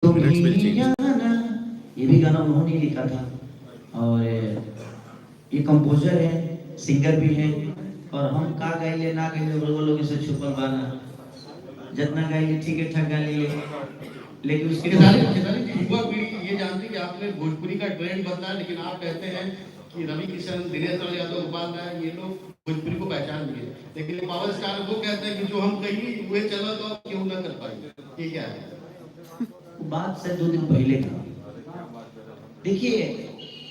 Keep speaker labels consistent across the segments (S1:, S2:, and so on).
S1: तुम ही जाना, ये भी गाना उन्होंने लिखा था। और ये कंपोजर है, सिंगर भी है। और हम का गाइले ना गाइले बोलो कि से छुपल बाना, जितना गाइले ठीक है ठाक गाइले, लेकिन उसके
S2: युवा पीढ़ी ये जानती है कि आपने भोजपुरी का ट्रेंड बदला, लेकिन आप कहते हैं कि रवि किशन, दिनेश राव यादव, गोपाल राय, ये लोग भोजपुरी को पहचान लिए, लेकिन पावर स्टार वो कहते हैं कि जो हम कहीं हुए चला तो क्यों ना कर पाए। ये क्या है?
S1: बात से 2 दिन पहले था। देखिए,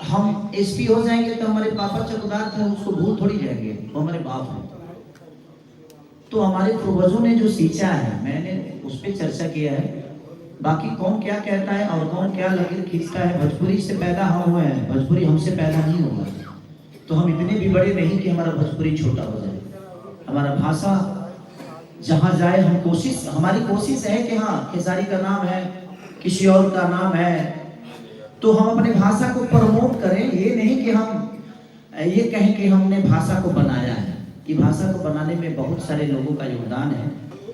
S1: हम एसपी हो जाएंगे तो हमारे पापा चौकीदार थे, उसको भूल थोड़ी जाएंगे, वो हमारे बाप है। तो हमारे पूर्वजों ने जो सींचा है, मैंने उस पर चर्चा किया है। बाकी कौन क्या कहता है और कौन क्या लकीर खींचता है, भोजपुरी से पैदा हम हुए हैं, भोजपुरी हमसे पैदा नहीं होगा। तो हम इतने भी बड़े नहीं कि हमारा भोजपुरी छोटा हो जाए। हमारा भाषा जहाँ जाए, हम कोशिश, हमारी कोशिश है कि हाँ, खेसारी का नाम है, किसी और का नाम है, तो हम अपनी भाषा को प्रमोट करें। ये नहीं कि हम ये कहें कि हमने भाषा को बनाया है, कि भाषा को बनाने में बहुत सारे लोगों का योगदान है।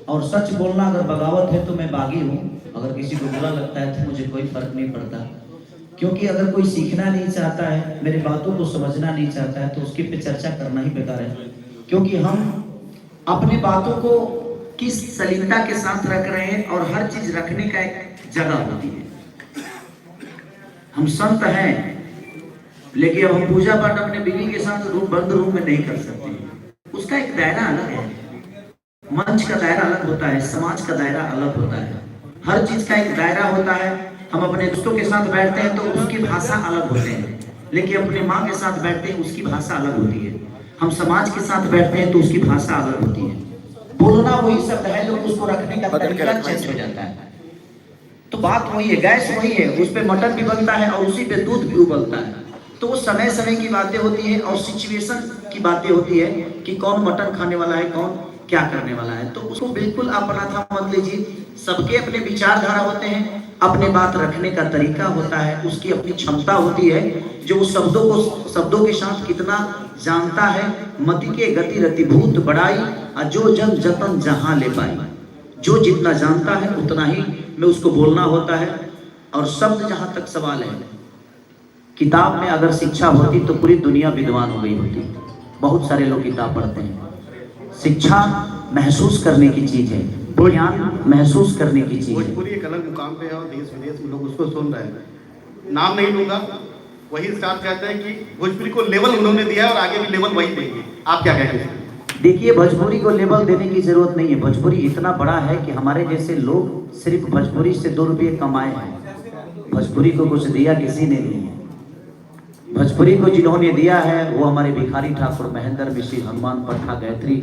S1: और सच बोलना अगर बगावत है तो मैं बागी हूँ, अगर किसी को बुरा लगता है तो मुझे कोई फर्क नहीं पड़ता। क्योंकि अगर कोई सीखना नहीं चाहता है, मेरी बातों को समझना नहीं चाहता है, तो उसके पे चर्चा करना ही बेकार है। क्योंकि हम अपने बातों को किस सलीलता के साथ रख रहे हैं, और हर चीज रखने का एक जगह होती है। हम संत हैं, लेकिन अब हम पूजा पाठ अपने बीवी के साथ बंद रूम में नहीं कर सकते। उसका एक दायरा अलग है, मंच का दायरा अलग होता है, समाज का दायरा अलग होता है, हर चीज का एक दायरा होता है। हम अपने दोस्तों के साथ बैठते हैं तो उसकी भाषा अलग होते हैं, लेकिन अपने माँ के साथ बैठते हैं उसकी भाषा अलग होती है। हम समाज के साथ बैठते हैं तो उसकी भाषा अलग होती है। बोलना वही शब्द है, लोग उसको रखने का तरीका चेंज हो जाता है। तो बात वही है, गैस वही है, उस पे मटन भी बनता है और उसी पे दूध भी उबलता है। तो वो समय समय की बातें होती है और सिचुएशन की बातें होती है कि कौन मटन खाने वाला है, कौन क्या करने वाला है। तो उसको बिल्कुल अपना था मत लीजिए। सबके अपने विचारधारा होते हैं, अपने बात रखने का तरीका होता है, उसकी अपनी क्षमता होती है, जो उस शब्दों के साथ कितना जानता है। मति के गति रति भूत बढ़ाई, जो जन जतन जहां ले पाई। जो जितना जानता है उतना ही में उसको बोलना होता है। और शब्द जहां तक सवाल है, किताब में अगर शिक्षा होती तो पूरी दुनिया विद्वान हो गई होती। बहुत सारे लोग किताब पढ़ते हैं। शिक्षा महसूस करने की चीज है, ज्ञान महसूस करने की चीज है।
S2: भोजपुरी एक अलग मुकाम पे है और देश विदेश में लोग उसको सुन रहे हैं। नाम नहीं लूंगा, वही स्टाफ कहते हैं कि भोजपुरी को लेवल उन्होंने दिया और आगे भी लेवल वही देंगे। आप क्या कहेंगे?
S1: देखिए, भोजपुरी को लेवल देने की जरूरत नहीं है। भोजपुरी इतना बड़ा है कि हमारे जैसे लोग सिर्फ भोजपुरी से 2 रुपये कमाए हैं। भोजपुरी को कुछ दिया किसी ने नहीं है। भोजपुरी को जिन्होंने दिया है वो हमारे भिखारी ठाकुर, महेंद्र मिश्री, हनुमान पट्टा, गायत्री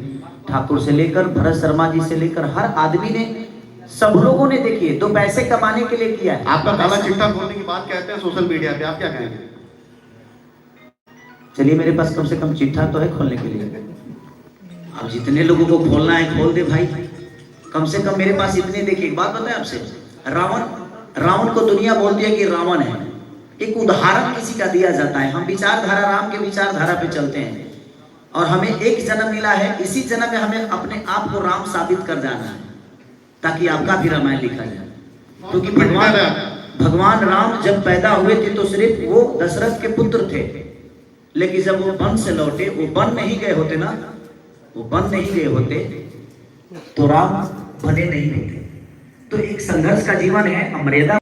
S1: ठाकुर से लेकर भरत शर्मा जी से लेकर हर आदमी ने, सब लोगों ने देखिए 2 पैसे कमाने के लिए किया है।
S2: आपका काला चिट्ठा खोलने की बात कहते हैं सोशल मीडिया पे, आप क्या कहेंगे?
S1: चलिए, मेरे पास कम से कम चिट्ठा तो है खोलने के लिए। अब जितने लोगों को खोलना है खोल दे भाई, कम से कम मेरे पास इतने। देखिए, एक बात बताएं आपसे, रावण को दुनिया बोलती है कि रावण है। एक उदाहरण किसी का दिया जाता है, हम विचारधारा, राम के विचारधारा पे चलते हैं, और हमें एक जन्म मिला है, इसी जन्म में हमें अपने आप को राम साबित कर जाना है, ताकि आपका भी रामायण लिखा जाए। क्योंकि भगवान राम जब पैदा हुए थे तो सिर्फ वो दशरथ के पुत्र थे, लेकिन जब वो वन से लौटे, वो वन नहीं गए होते ना, वो वन नहीं गए होते तो राम बने नहीं होते। तो एक संघर्ष का जीवन है, मर्यादा